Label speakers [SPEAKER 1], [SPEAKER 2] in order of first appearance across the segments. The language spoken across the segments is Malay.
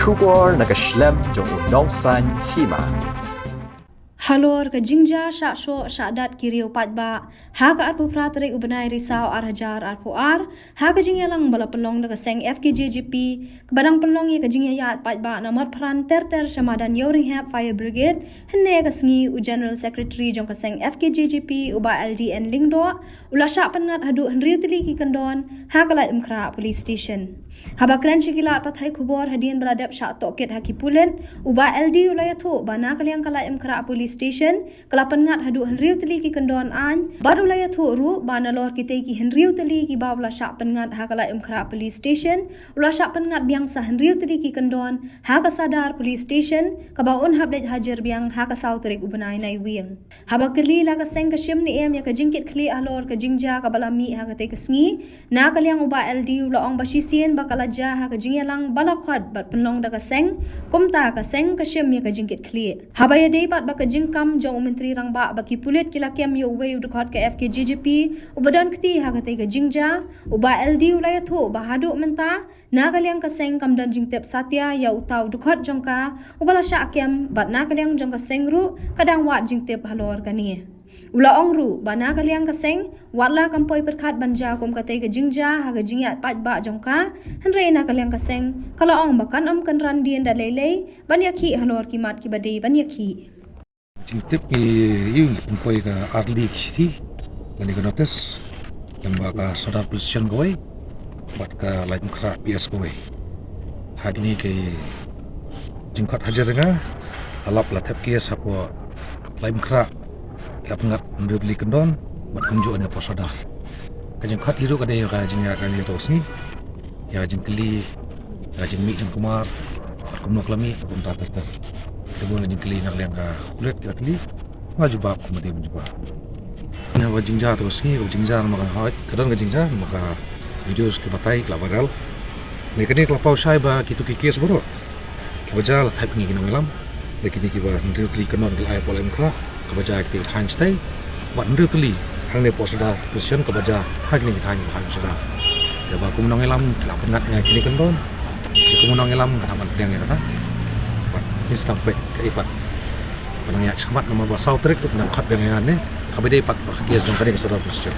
[SPEAKER 1] Kubor nakaslem jong unongsan hima.
[SPEAKER 2] Halor ke jingja syak syadat kiriu patba ha ka arpu pratrik ubenai risau arhajar arpu ar ha ka jingya lang bala pelong de seng FKJGP ke badang pelong ye ke jingya yat patba namot peran ter Shamadan Yoringhap Fire Brigade henne ke sengi u General Secretary jong ke seng FKJGP uba LDN Lingdo ula syak pengat hadu henriu tili ki kendon ha ka lai umkra police station haba kran shikilat pathai kubor hadian beladap syak toket haki pulen uba LD ulaya thu bana kaliang kalai umkra police station kelapan ngat hadu henriu teli ki kendon an baru laya thu ru bana lor kita ki henriu teli ki bawla syak pengat ha kala umkra police station ula syak pengat biang sa henriu teli ki kendon ha ka sadar police station ka baun hablet hajar biang ha ka sautrik ubenai nai wieng haba keli la ka seng ka shim ni em ya ka jingkit kli alor ka jingja ka balami ha ka te ka sngi na kaliang uba LD ula ong basisien bakala ja ha ka jingyalang balakhat bat penlong da ka seng kumta ka seng ka shim ya ka jingkit kli haba ya dei pat ba ka kam jong menteri rangba baki pulit kila kem yo we udkhot ke FKJGP ubadan kti ha kate ga jingja uba LD ulaya thu bahadu menta na kaliang ka seng kam dan jingtep satya ya utau udkhot jongka ubala sya kem bat na kaliang jong ka seng ru kadang wat jingtep halor kani ula ongru bana kaliang ka seng watla kampoi perkhat banja kom kate ga jingja ha ga jingyat patba jongka henre na kaliang ka seng kala ong bakan kan randien da lele ban yakhi halor kimat ki bade ban yakhi
[SPEAKER 3] Jingtip ki yung pumpoy ka arli kishiti kani ka notice lamba ka sodar position gawai bat ka lain kra PS gawai hagini kay jingkat hajar nga alap la tap kias hapo lain kra lapangat ndudli kendon bat kunjo ane po sodar ka jingkat hiru ka dayo ka jingya ka liya tosni ya jingkli ya jingmi jing kumar bat kumno klami kum tatar Kemudian jingkli nak liang ka kulit kila kili maju bab kemudian menjumpa. Nya wa jingja tu sini ko jingja maka hot kadang ka jingja maka video ke batai kala viral. Mekani kala pau sai ba kitu ki kes boro. Ke bajal type ngi kinam lam. Dekini ki ba ndriu tli kanon kala ai polem kra. Ke bajal ki han stai. Wa ndriu tli hang ne posada position ke bajal hagni ki han han sada. Ya ba kumunong elam kala pengat ngai kini kendon. Ki kumunong elam kana man piang kata. Instant pet ke ipat panang yak samat nama ba sautrik tu nak khat yang ne kabede ipat bahagias jong kani kesodar position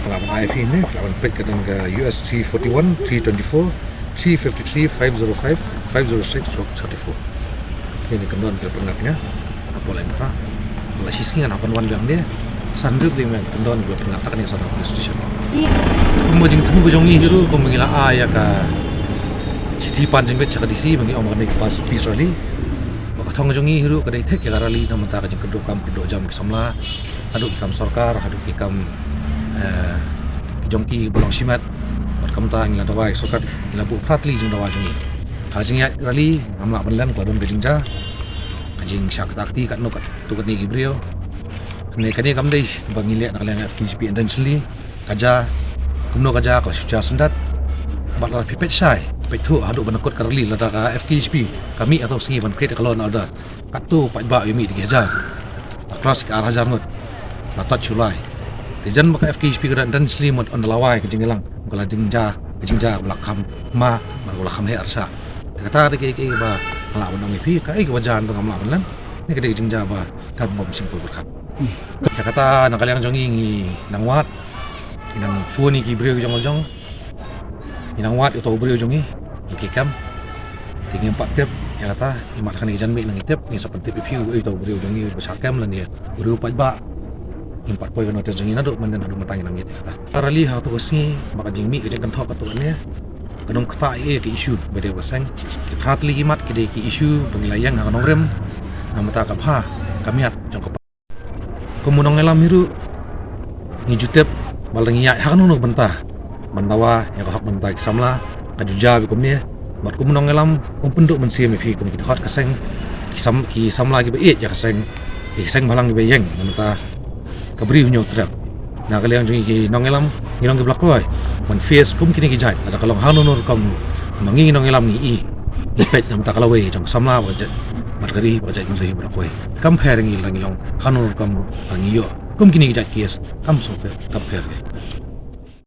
[SPEAKER 3] kelawan IF ni kelawan pet kadang ke US 341 324 353 505 506 34 ini kendon ke pengatnya apa lain kra mula sisnya apa wan yang dia sandu dengan kendon ke pengat akan yang kesodar position kemudian temu jongi hiru ko mengila ya ka siti panjang bet cakadisi bagi omong ni pas pisali thong jongi hiru kadai thek ya rali na mata ka jing kedo jam samla adu kam sarkar adu kam jongki bolong simat bat kam ta ngila dawai sarkar ngila bu pratli jing dawai jongi hajing ya rali amla banlan kladon ka jingja ka jing syak takti kat no kat tu kat ni gibrio ne kani kam dei bangile nak lang FKJP intensely kaja kumno kaja ka suja sendat bat la pipet sai petu adu banakot karli lada ka FKJP kami atau sengi ban create kalau ada katu patba yumi digejar akras ka arhajar ngot latat chulai tijan maka FKJP kada dan slimot on lawai ke jingelang kala jingja belakam ma bar belakam he arsa kata de ke ba kala bonong pi ka ai wajan tong amla lan ni ke jingja ba kan bom simpul berkat kata nak kaliang jongi nangwat inang phone ki brio jong inang wat atau brio jongi kikam tinggi 4 tip yang kata imat kan ijan mik nang tip ni seperti pipiu itu brio jongi besakam lan dia brio patba 4 poin kan ada jongi nado menden adu matang nang kata tarali ha tu sini maka jing mik jeng kan thok atu ne kanong kata ke isu bede basang ki pratli imat ki de ki isu pengilayang nang rem nang mata ka pha kamiat jong ka kumunong elam hiru ni jutep balangi ya kan nu bentah mandawa yang hak mentai samla kajuja bikum ni mat kum nong elam penduk mensim pi kum hot kaseng ki samla ki be ya kaseng ki seng balang ki be yeng namata kabri hunyo trap na kaliang jungi ki nong elam ki nong ki blak loy man face kum kini ki jai ada kalong hanunur kam mangi nong elam ni pet namata kalawe jong samla wajat mat gari wajat musai blak loy compare ngi lang hanunur kam ngi yo kum kini ki jai kies kam so compare